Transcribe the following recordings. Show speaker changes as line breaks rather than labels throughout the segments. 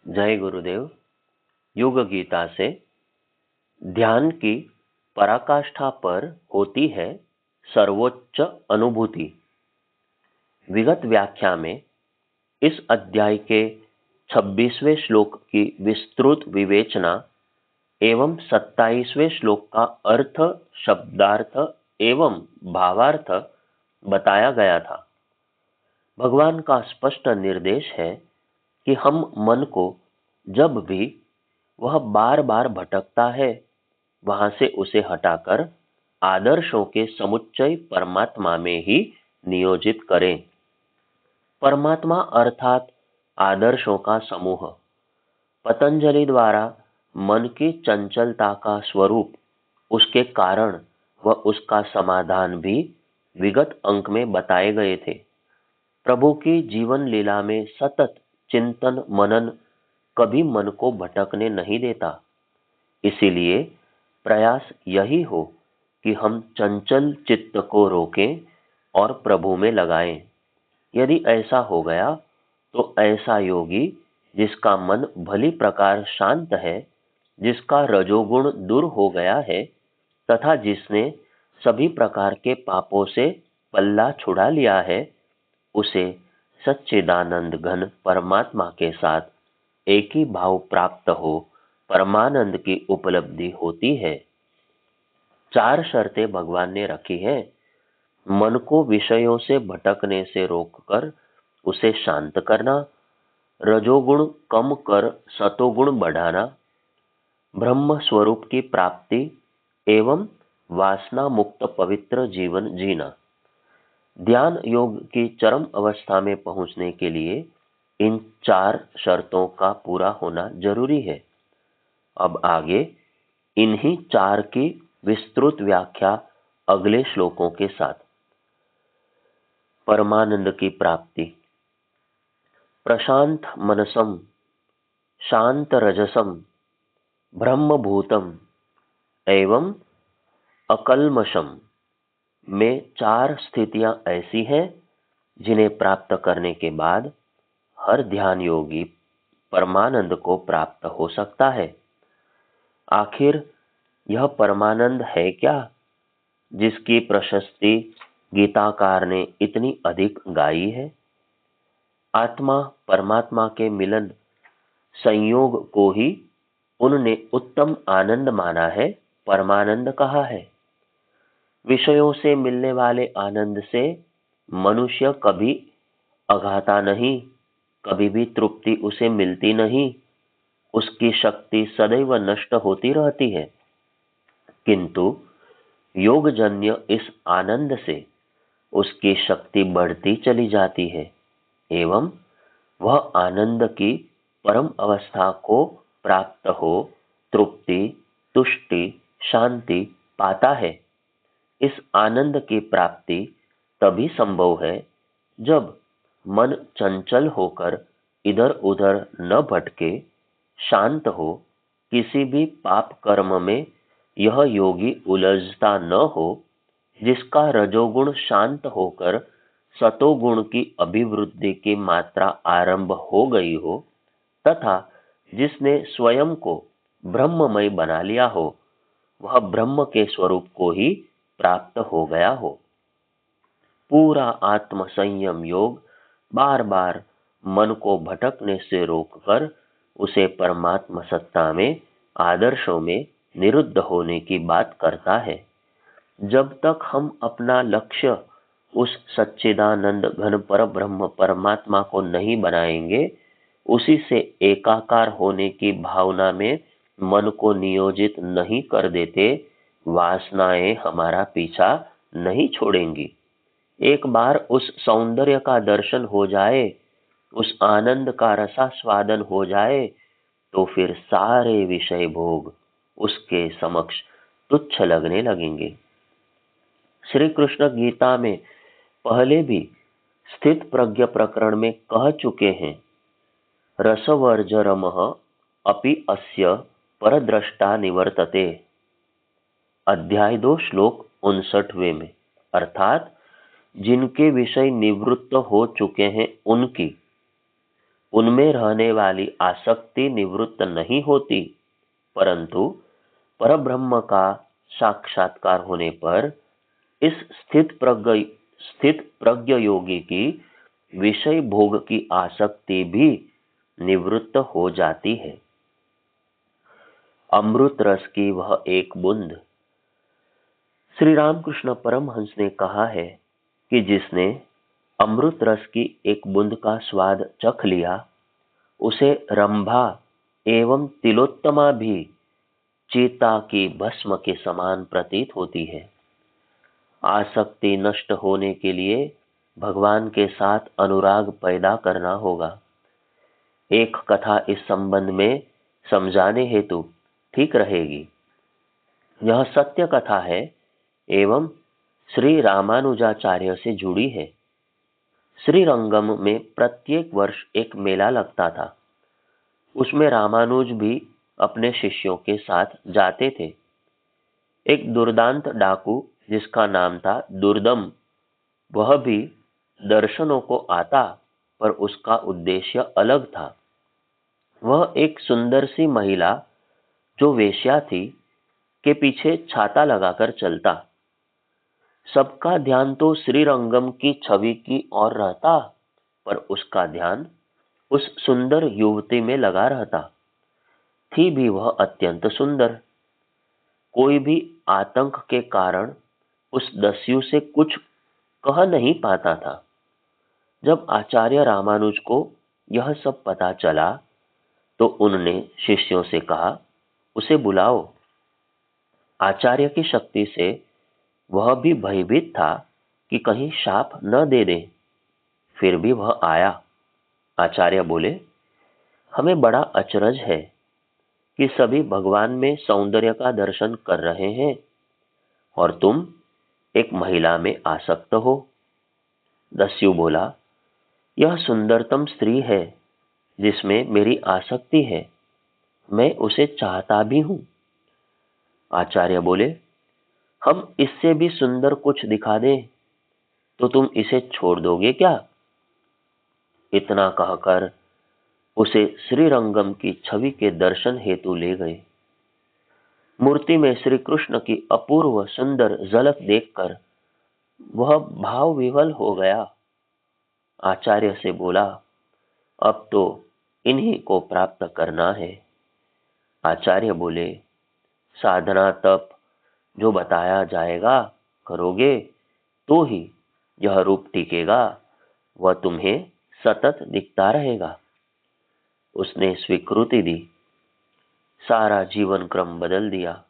जय गुरुदेव। युग गीता से ध्यान की पराकाष्ठा पर होती है सर्वोच्च अनुभूति। विगत व्याख्या में इस अध्याय के 26वें श्लोक की विस्तृत विवेचना एवं 27वें श्लोक का अर्थ, शब्दार्थ एवं भावार्थ बताया गया था। भगवान का स्पष्ट निर्देश है कि हम मन को जब भी वह बार बार भटकता है, वहां से उसे हटाकर आदर्शों के समुच्चय परमात्मा में ही नियोजित करें। परमात्मा अर्थात आदर्शों का समूह। पतंजलि द्वारा मन की चंचलता का स्वरूप, उसके कारण व उसका समाधान भी विगत अंक में बताए गए थे। प्रभु की जीवन लीला में सतत चिंतन मनन कभी मन को भटकने नहीं देता। इसीलिए प्रयास यही हो कि हम चंचल चित्त को रोकें और प्रभु में लगाएं। यदि ऐसा हो गया तो ऐसा योगी जिसका मन भली प्रकार शांत है, जिसका रजोगुण दूर हो गया है तथा जिसने सभी प्रकार के पापों से पल्ला छुड़ा लिया है, उसे सच्चिदानंद घन परमात्मा के साथ एक ही भाव प्राप्त हो परमानंद की उपलब्धि होती है। 4 शर्तें भगवान ने रखी है। मन को विषयों से भटकने से रोककर उसे शांत करना, रजोगुण कम कर सतोगुण बढ़ाना, ब्रह्म स्वरूप की प्राप्ति एवं वासना मुक्त पवित्र जीवन जीना। ध्यान योग की चरम अवस्था में पहुंचने के लिए इन 4 शर्तों का पूरा होना जरूरी है। अब आगे इन्हीं 4 की विस्तृत व्याख्या अगले श्लोकों के साथ। परमानंद की प्राप्ति। प्रशांत मनसम शांत रजसम ब्रह्मभूतम एवं अकल्मषम में 4 स्थितियां ऐसी हैं जिन्हें प्राप्त करने के बाद हर ध्यान योगी परमानंद को प्राप्त हो सकता है। आखिर यह परमानंद है क्या, जिसकी प्रशस्ति गीताकार ने इतनी अधिक गाई है? आत्मा परमात्मा के मिलन संयोग को ही उनने उत्तम आनंद माना है, परमानंद कहा है। विषयों से मिलने वाले आनंद से मनुष्य कभी अघाता नहीं, कभी भी तृप्ति उसे मिलती नहीं, उसकी शक्ति सदैव नष्ट होती रहती है। किंतु योगजन्य इस आनंद से उसकी शक्ति बढ़ती चली जाती है एवं वह आनंद की परम अवस्था को प्राप्त हो तृप्ति, तुष्टि, शांति पाता है। इस आनंद की प्राप्ति तभी संभव है जब मन चंचल होकर इधर उधर न भटके, शांत हो, किसी भी पाप कर्म में यह योगी उलझता न हो, जिसका रजोगुण शांत होकर सतोगुण की अभिवृद्धि की मात्रा आरंभ हो गई हो तथा जिसने स्वयं को ब्रह्ममय बना लिया हो, वह ब्रह्म के स्वरूप को ही प्राप्त हो गया हो। पूरा आत्म संयम योग बार बार मन को भटकने से रोककर उसे परमात्मा सत्ता में, आदर्शों में निरुद्ध होने की बात करता है। जब तक हम अपना लक्ष्य उस सच्चिदानंद घन पर ब्रह्म परमात्मा को नहीं बनाएंगे, उसी से एकाकार होने की भावना में मन को नियोजित नहीं कर देते, वासनाएं हमारा पीछा नहीं छोड़ेंगी। एक बार उस सौंदर्य का दर्शन हो जाए, उस आनंद का रसास्वादन हो जाए, तो फिर सारे विषय भोग उसके समक्ष तुच्छ लगने लगेंगे। श्री कृष्ण गीता में पहले भी स्थित प्रज्ञ प्रकरण में कह चुके हैं, रसवर्जरमः अपि अस्य परद्रष्टा निवर्तते। अध्याय 2 श्लोक 59वें में, अर्थात जिनके विषय निवृत्त हो चुके हैं उनकी उनमें रहने वाली आसक्ति निवृत्त नहीं होती, परंतु परब्रह्म का साक्षात्कार होने पर इस स्थित प्रज्ञ योगी की विषय भोग की आसक्ति भी निवृत्त हो जाती है। अमृत रस की वह एक बूंद। श्री रामकृष्ण परमहंस ने कहा है कि जिसने अमृत रस की एक बूंद का स्वाद चख लिया, उसे रंभा एवं तिलोत्तमा भी चीता की भस्म के समान प्रतीत होती है। आसक्ति नष्ट होने के लिए भगवान के साथ अनुराग पैदा करना होगा। एक कथा इस संबंध में समझाने हेतु ठीक रहेगी। यह सत्य कथा है एवं श्री रामानुजाचार्य से जुड़ी है। श्रीरंगम में प्रत्येक वर्ष एक मेला लगता था। उसमें रामानुज भी अपने शिष्यों के साथ जाते थे। एक दुर्दांत डाकू जिसका नाम था दुर्दम, वह भी दर्शनों को आता, पर उसका उद्देश्य अलग था। वह एक सुंदर सी महिला जो वेश्या थी के पीछे छाता लगाकर चलता। सबका ध्यान तो श्रीरंगम की छवि की ओर रहता, पर उसका ध्यान उस सुंदर युवती में लगा रहता। थी भी वह अत्यंत सुंदर। कोई भी आतंक के कारण उस दस्यु से कुछ कह नहीं पाता था। जब आचार्य रामानुज को यह सब पता चला तो उन्होंने शिष्यों से कहा, उसे बुलाओ। आचार्य की शक्ति से वह भी भयभीत था कि कहीं शाप न दे दे। फिर भी वह आया। आचार्य बोले, हमें बड़ा अचरज है कि सभी भगवान में सौंदर्य का दर्शन कर रहे हैं और तुम एक महिला में आसक्त हो। दस्यु बोला, यह सुंदरतम स्त्री है जिसमें मेरी आसक्ति है। मैं उसे चाहता भी हूं। आचार्य बोले, हम इससे भी सुंदर कुछ दिखा दें तो तुम इसे छोड़ दोगे क्या? इतना कहकर उसे श्रीरंगम की छवि के दर्शन हेतु ले गए। मूर्ति में श्री कृष्ण की अपूर्व सुंदर झलक देखकर वह भाव विह्वल हो गया। आचार्य से बोला, अब तो इन्हीं को प्राप्त करना है। आचार्य बोले, साधना तप जो बताया जाएगा करोगे तो ही यह रूप टिकेगा, वह तुम्हें सतत दिखता रहेगा। उसने स्वीकृति दी। सारा जीवन क्रम बदल दिया।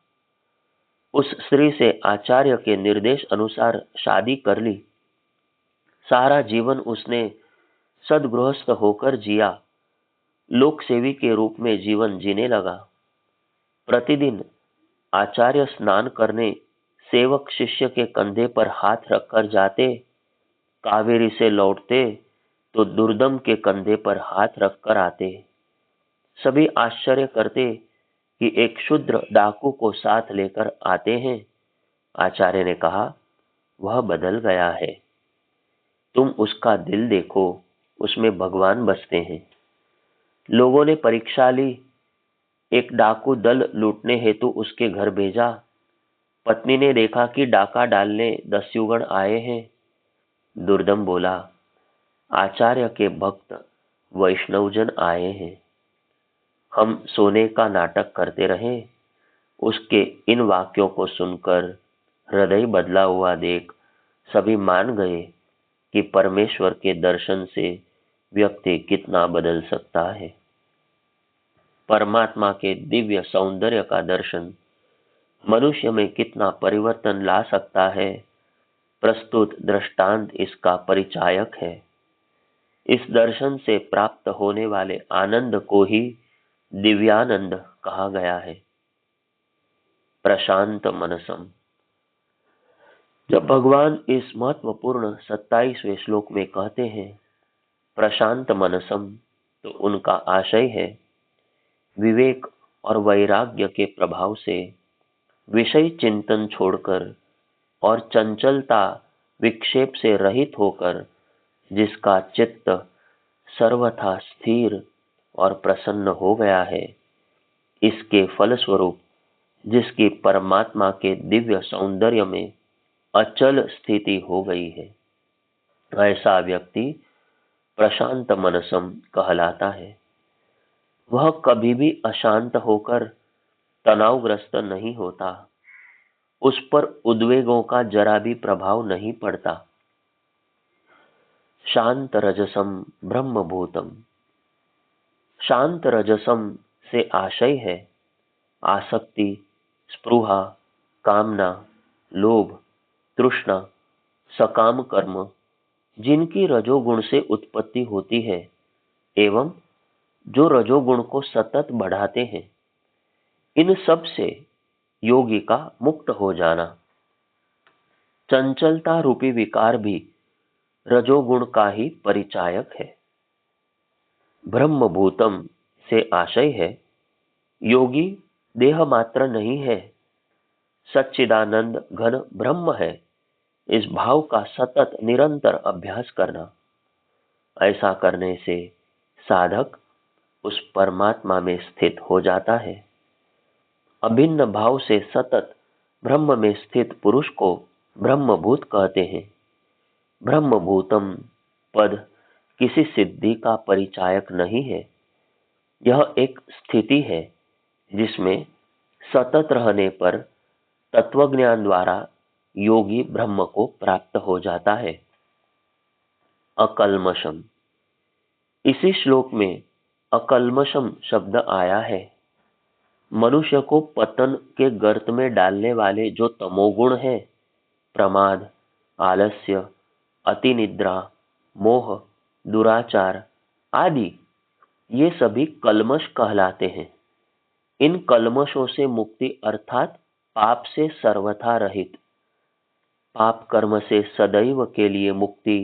उस स्त्री से आचार्य के निर्देश अनुसार शादी कर ली। सारा जीवन उसने सद्गृहस्थ होकर जिया। लोक सेवी के रूप में जीवन जीने लगा। प्रतिदिन आचार्य स्नान करने सेवक शिष्य के कंधे पर हाथ रखकर जाते। कावेरी से लौटते तो दुर्दम के कंधे पर हाथ रखकर आते। सभी आश्चर्य करते कि एक क्षुद्र डाकू को साथ लेकर आते हैं। आचार्य ने कहा, वह बदल गया है। तुम उसका दिल देखो, उसमें भगवान बसते हैं। लोगों ने परीक्षा ली। एक डाकू दल लूटने हेतु उसके घर भेजा। पत्नी ने देखा कि डाका डालने दस्युगण आए हैं। दुर्दम बोला, आचार्य के भक्त वैष्णवजन आए हैं। हम सोने का नाटक करते रहे। उसके इन वाक्यों को सुनकर हृदय बदला हुआ देख सभी मान गए कि परमेश्वर के दर्शन से व्यक्ति कितना बदल सकता है। परमात्मा के दिव्य सौंदर्य का दर्शन मनुष्य में कितना परिवर्तन ला सकता है, प्रस्तुत दृष्टांत इसका परिचायक है। इस दर्शन से प्राप्त होने वाले आनंद को ही दिव्यानंद कहा गया है। प्रशांत मनसम। जब भगवान इस महत्वपूर्ण 27वें श्लोक में कहते हैं प्रशांत मनसम, तो उनका आशय है विवेक और वैराग्य के प्रभाव से विषय चिंतन छोड़कर और चंचलता विक्षेप से रहित होकर जिसका चित्त सर्वथा स्थिर और प्रसन्न हो गया है, इसके फलस्वरूप जिसकी परमात्मा के दिव्य सौंदर्य में अचल स्थिति हो गई है, ऐसा व्यक्ति प्रशांत मनसम कहलाता है। वह कभी भी अशांत होकर तनावग्रस्त नहीं होता, उस पर उद्वेगों का जरा भी प्रभाव नहीं पड़ता। शांत रजसम ब्रह्मभूतम। शांत रजसम से आशय है आसक्ति, स्पृहा, कामना, लोभ, तृष्णा, सकाम कर्म, जिनकी रजोगुण से उत्पत्ति होती है एवं जो रजोगुण को सतत बढ़ाते हैं, इन सब से योगी का मुक्त हो जाना। चंचलता रूपी विकार भी रजोगुण का ही परिचायक है। ब्रह्मभूतम से आशय है योगी देह मात्र नहीं है, सच्चिदानंद घन ब्रह्म है, इस भाव का सतत निरंतर अभ्यास करना। ऐसा करने से साधक उस परमात्मा में स्थित हो जाता है। अभिन्न भाव से सतत ब्रह्म में स्थित पुरुष को ब्रह्मभूत कहते हैं। ब्रह्मभूतम पद किसी सिद्धि का परिचायक नहीं है, यह एक स्थिति है जिसमें सतत रहने पर तत्वज्ञान द्वारा योगी ब्रह्म को प्राप्त हो जाता है। अकल्मषम। इसी श्लोक में अकल्मषम शब्द आया है। मनुष्य को पतन के गर्त में डालने वाले जो तमोगुण है, प्रमाद, आलस्य, अतिनिद्रा, मोह, दुराचार आदि, ये सभी कल्मष कहलाते हैं। इन कल्मषों से मुक्ति अर्थात पाप से सर्वथा रहित, पाप कर्म से सदैव के लिए मुक्ति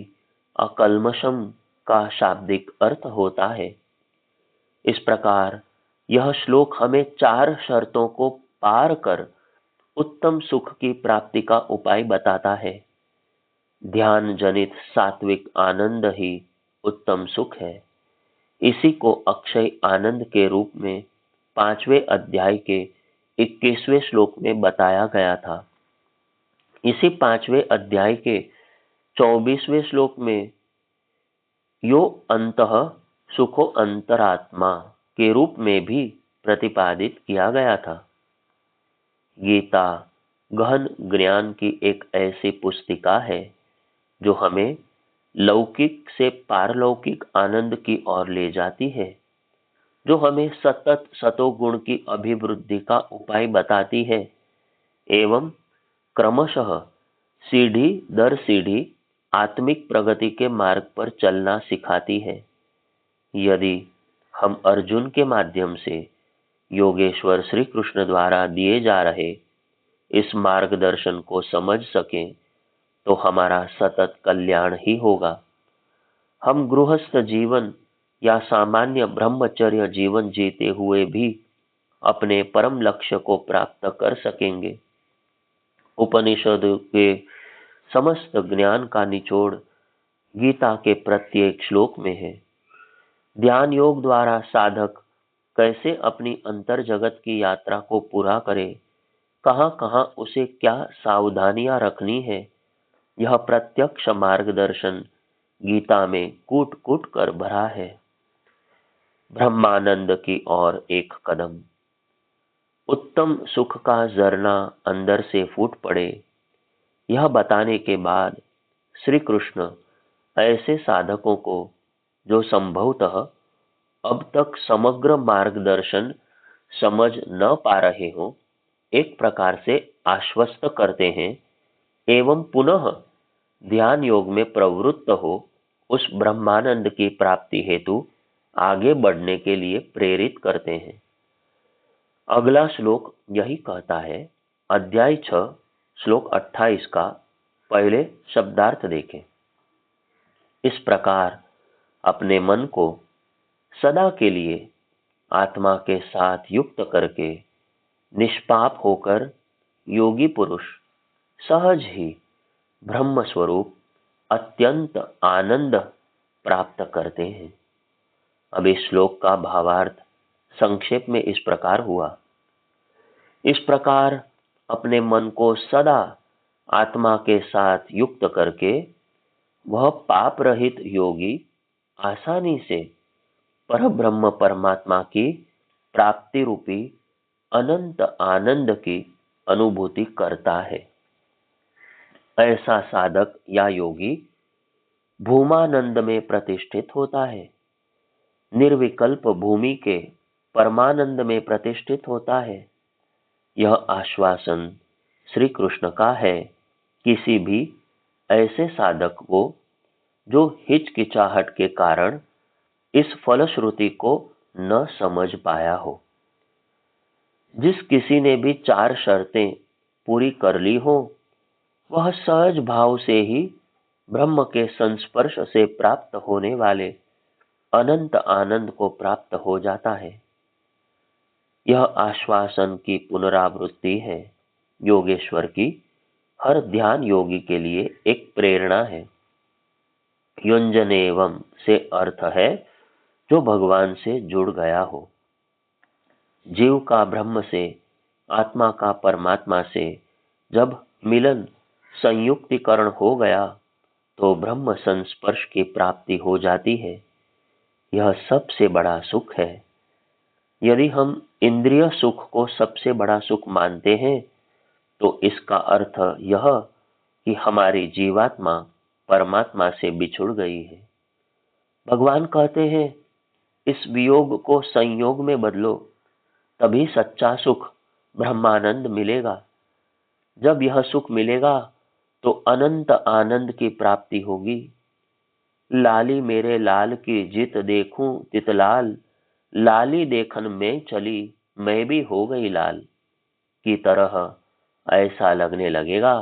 अकल्मषम का शाब्दिक अर्थ होता है। इस प्रकार यह श्लोक हमें 4 शर्तों को पार कर उत्तम सुख की प्राप्ति का उपाय बताता है। ध्यान जनित सात्विक आनंद ही उत्तम सुख है। इसी को अक्षय आनंद के रूप में 5वें अध्याय के 21वें श्लोक में बताया गया था। इसी 5वें अध्याय के 24वें श्लोक में यो अंतः सुखो अंतरात्मा के रूप में भी प्रतिपादित किया गया था। गीता गहन ज्ञान की एक ऐसी पुस्तिका है जो हमें लौकिक से पारलौकिक आनंद की ओर ले जाती है, जो हमें सतत सतोगुण की अभिवृद्धि का उपाय बताती है एवं क्रमशः सीढ़ी दर सीढ़ी आत्मिक प्रगति के मार्ग पर चलना सिखाती है। यदि हम अर्जुन के माध्यम से योगेश्वर श्री कृष्ण द्वारा दिए जा रहे इस मार्गदर्शन को समझ सकें तो हमारा सतत कल्याण ही होगा। हम गृहस्थ जीवन या सामान्य ब्रह्मचर्य जीवन जीते हुए भी अपने परम लक्ष्य को प्राप्त कर सकेंगे। उपनिषद के समस्त ज्ञान का निचोड़ गीता के प्रत्येक श्लोक में है। ध्यान योग द्वारा साधक कैसे अपनी अंतर जगत की यात्रा को पूरा करे, कहां कहां उसे क्या सावधानियां रखनी है, यह प्रत्यक्ष मार्गदर्शन गीता में कूट कूट कर भरा है। ब्रह्मानंद की ओर एक कदम। उत्तम सुख का झरना अंदर से फूट पड़े, यह बताने के बाद श्री कृष्ण ऐसे साधकों को जो संभवतः अब तक समग्र मार्गदर्शन समझ न पा रहे हो, एक प्रकार से आश्वस्त करते हैं एवं पुनः ध्यान योग में प्रवृत्त हो उस ब्रह्मानंद की प्राप्ति हेतु आगे बढ़ने के लिए प्रेरित करते हैं। अगला श्लोक यही कहता है। अध्याय 6 श्लोक 28 का पहले शब्दार्थ देखें। इस प्रकार अपने मन को सदा के लिए आत्मा के साथ युक्त करके निष्पाप होकर योगी पुरुष सहज ही ब्रह्म स्वरूप अत्यंत आनंद प्राप्त करते हैं। अब इस श्लोक का भावार्थ संक्षेप में इस प्रकार हुआ। इस प्रकार अपने मन को सदा आत्मा के साथ युक्त करके वह पाप रहित योगी आसानी से परब्रह्म परमात्मा की प्राप्ति रूपी अनंत आनंद की अनुभूति करता है। ऐसा साधक या योगी भूमानंद में प्रतिष्ठित होता है, निर्विकल्प भूमि के परमानंद में प्रतिष्ठित होता है। यह आश्वासन श्री कृष्ण का है किसी भी ऐसे साधक को जो हिचकिचाहट के कारण इस फलश्रुति को न समझ पाया हो। जिस किसी ने भी 4 शर्तें पूरी कर ली हो, वह सहज भाव से ही ब्रह्म के संस्पर्श से प्राप्त होने वाले अनंत आनंद को प्राप्त हो जाता है। यह आश्वासन की पुनरावृत्ति है, योगेश्वर की हर ध्यान योगी के लिए एक प्रेरणा है। युञ्जनेवम से अर्थ है जो भगवान से जुड़ गया हो। जीव का ब्रह्म से, आत्मा का परमात्मा से जब मिलन संयुक्तिकरण हो गया तो ब्रह्म संस्पर्श की प्राप्ति हो जाती है। यह सबसे बड़ा सुख है। यदि हम इंद्रिय सुख को सबसे बड़ा सुख मानते हैं तो इसका अर्थ यह कि हमारी जीवात्मा परमात्मा से बिछुड़ गई है। भगवान कहते हैं इस वियोग को संयोग में बदलो, तभी सच्चा सुख ब्रह्मानंद मिलेगा। जब यह सुख मिलेगा तो अनंत आनंद की प्राप्ति होगी। लाली मेरे लाल की जित देखूं तित लाल, लाली देखन में चली मैं भी हो गई लाल की तरह ऐसा लगने लगेगा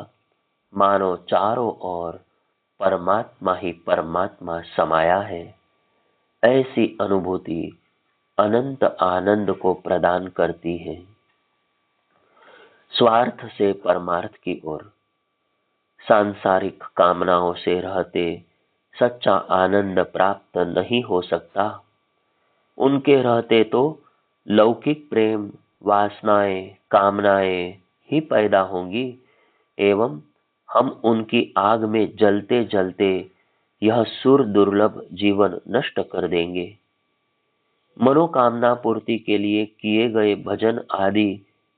मानो चारों ओर परमात्मा ही परमात्मा समाया है। ऐसी अनुभूति अनंत आनंद को प्रदान करती है। स्वार्थ से परमार्थ की ओर, सांसारिक कामनाओं से रहते सच्चा आनंद प्राप्त नहीं हो सकता। उनके रहते तो लौकिक प्रेम, वासनाएं, कामनाएं ही पैदा होंगी एवं हम उनकी आग में जलते जलते यह सुर दुर्लभ जीवन नष्ट कर देंगे। मनोकामना पूर्ति के लिए किए गए भजन आदि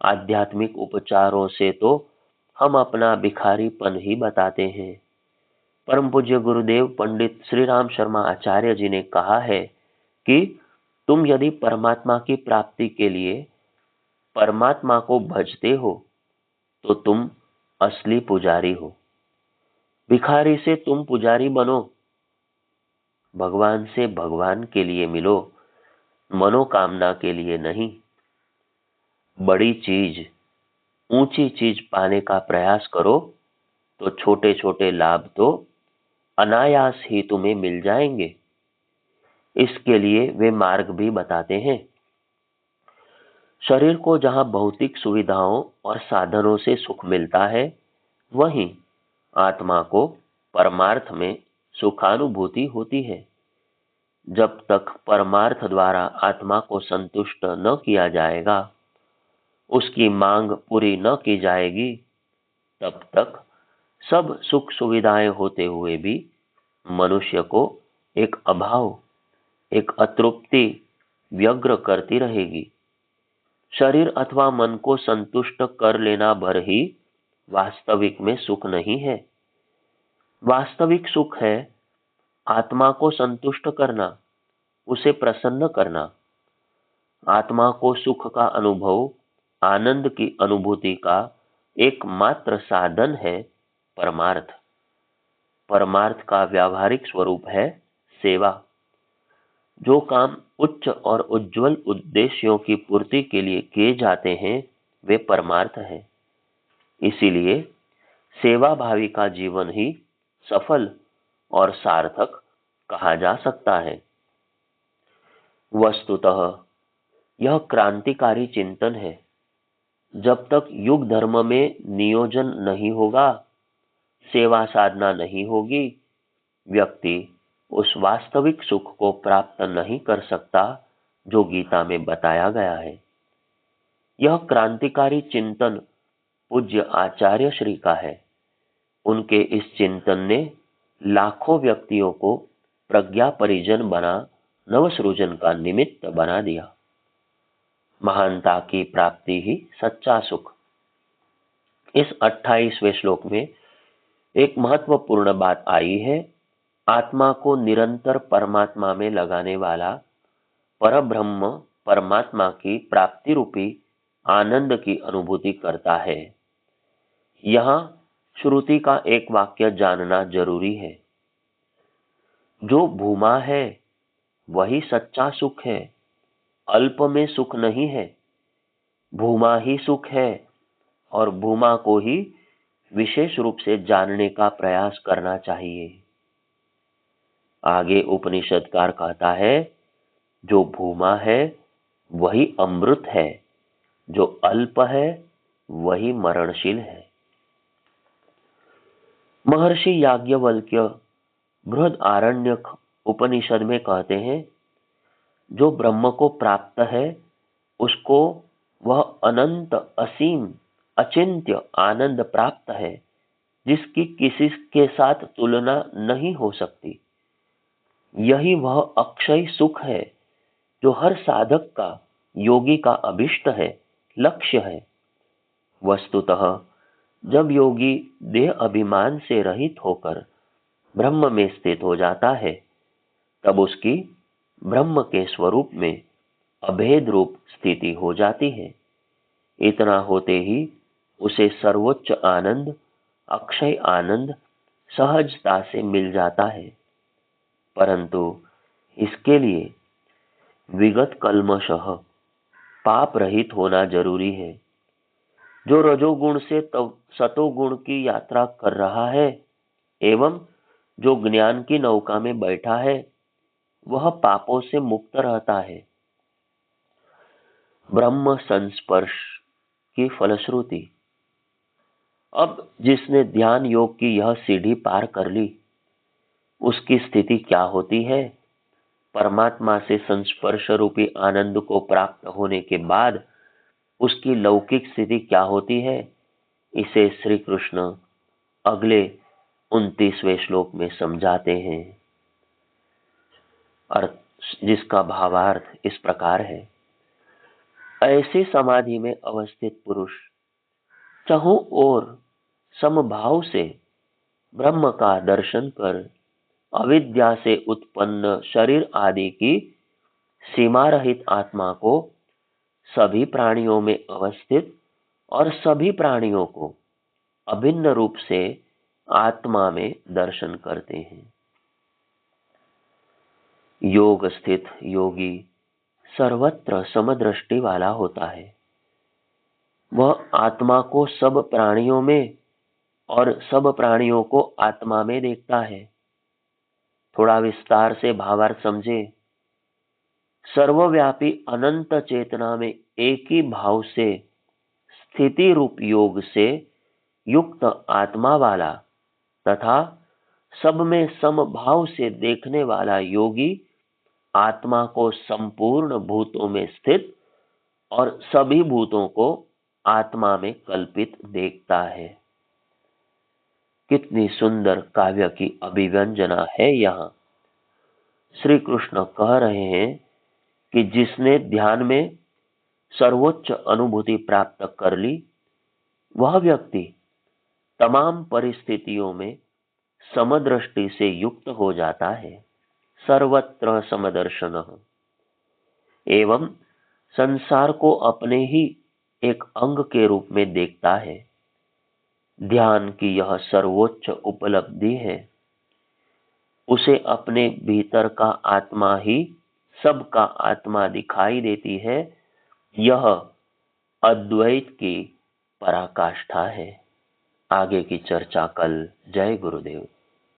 आध्यात्मिक उपचारों से तो हम अपना भिखारीपन ही बताते हैं। परम पूज्य गुरुदेव पंडित श्री राम शर्मा आचार्य जी ने कहा है कि तुम यदि परमात्मा की प्राप्ति के लिए परमात्मा को भजते हो तो तुम असली पुजारी हो। भिखारी से तुम पुजारी बनो। भगवान से भगवान के लिए मिलो, मनोकामना के लिए नहीं। बड़ी चीज, ऊंची चीज पाने का प्रयास करो तो छोटे छोटे लाभ तो अनायास ही तुम्हें मिल जाएंगे। इसके लिए वे मार्ग भी बताते हैं। शरीर को जहां भौतिक सुविधाओं और साधनों से सुख मिलता है, वहीं आत्मा को परमार्थ में सुखानुभूति होती है। जब तक परमार्थ द्वारा आत्मा को संतुष्ट न किया जाएगा, उसकी मांग पूरी न की जाएगी, तब तक सब सुख सुविधाएं होते हुए भी मनुष्य को एक अभाव, एक अतृप्ति व्यग्र करती रहेगी। शरीर अथवा मन को संतुष्ट कर लेना भर ही वास्तविक में सुख नहीं है। वास्तविक सुख है आत्मा को संतुष्ट करना, उसे प्रसन्न करना। आत्मा को सुख का अनुभव, आनंद की अनुभूति का एकमात्र साधन है परमार्थ। परमार्थ का व्यावहारिक स्वरूप है सेवा। जो काम उच्च और उज्जवल उद्देश्यों की पूर्ति के लिए किए जाते हैं, वे परमार्थ है। इसीलिए सेवा भावी का जीवन ही सफल और सार्थक कहा जा सकता है। वस्तुतः यह क्रांतिकारी चिंतन है। जब तक युग धर्म में नियोजन नहीं होगा, सेवा साधना नहीं होगी, व्यक्ति उस वास्तविक सुख को प्राप्त नहीं कर सकता जो गीता में बताया गया है। यह क्रांतिकारी चिंतन पूज्य आचार्य श्री का है। उनके इस चिंतन ने लाखों व्यक्तियों को प्रज्ञा परिजन बना नवसृजन का निमित्त बना दिया। महानता की प्राप्ति ही सच्चा सुख। इस 28वें श्लोक में एक महत्वपूर्ण बात आई है। आत्मा को निरंतर परमात्मा में लगाने वाला परब्रह्म परमात्मा की प्राप्ति रूपी आनंद की अनुभूति करता है। यहाँ श्रुति का एक वाक्य जानना जरूरी है। जो भूमा है वही सच्चा सुख है, अल्प में सुख नहीं है। भूमा ही सुख है और भूमा को ही विशेष रूप से जानने का प्रयास करना चाहिए। आगे उपनिषदकार कहता है, जो भूमा है वही अमृत है, जो अल्प है वही मरणशील है। महर्षि याज्ञवल्क्य बृहदारण्यक उपनिषद में कहते हैं, जो ब्रह्म को प्राप्त है उसको वह अनंत असीम अचिंत्य आनंद प्राप्त है, जिसकी किसी के साथ तुलना नहीं हो सकती। यही वह अक्षय सुख है जो हर साधक का, योगी का अभिष्ट है, लक्ष्य है। वस्तुतः जब योगी देह अभिमान से रहित होकर ब्रह्म में स्थित हो जाता है, तब उसकी ब्रह्म के स्वरूप में अभेद रूप स्थिति हो जाती है। इतना होते ही उसे सर्वोच्च आनंद, अक्षय आनंद सहजता से मिल जाता है। परंतु इसके लिए विगत कल्मषः पाप रहित होना जरूरी है। जो रजोगुण से सतोगुण की यात्रा कर रहा है एवं जो ज्ञान की नौका में बैठा है, वह पापों से मुक्त रहता है। ब्रह्म संस्पर्श की फलश्रुति। अब जिसने ध्यान योग की यह सीढ़ी पार कर ली, उसकी स्थिति क्या होती है? परमात्मा से संस्पर्श रूपी आनंद को प्राप्त होने के बाद उसकी लौकिक स्थिति क्या होती है? इसे श्री कृष्ण अगले 29वें श्लोक में समझाते हैं। जिसका भावार्थ इस प्रकार है। ऐसी समाधि में अवस्थित पुरुष चहुं ओर समभाव से ब्रह्म का दर्शन कर अविद्या से उत्पन्न शरीर आदि की सीमा रहित आत्मा को सभी प्राणियों में अवस्थित और सभी प्राणियों को अभिन्न रूप से आत्मा में दर्शन करते हैं। योग स्थित योगी सर्वत्र समदृष्टि वाला होता है। वह आत्मा को सब प्राणियों में और सब प्राणियों को आत्मा में देखता है। थोड़ा विस्तार से भावार्थ समझे। सर्वव्यापी अनंत चेतना में एक ही भाव से स्थिति रूप योग से युक्त आत्मा वाला तथा सब में समभाव से देखने वाला योगी आत्मा को संपूर्ण भूतों में स्थित और सभी भूतों को आत्मा में कल्पित देखता है। कितनी सुंदर काव्य की अभिव्यंजना है। यहाँ श्री कृष्ण कह रहे हैं कि जिसने ध्यान में सर्वोच्च अनुभूति प्राप्त कर ली, वह व्यक्ति तमाम परिस्थितियों में समदृष्टि से युक्त हो जाता है। सर्वत्र समदर्शनः एवं संसार को अपने ही एक अंग के रूप में देखता है। ध्यान की यह सर्वोच्च उपलब्धि है। उसे अपने भीतर का आत्मा ही सबका आत्मा दिखाई देती है। यह अद्वैत की पराकाष्ठा है। आगे की चर्चा कल। जय गुरुदेव।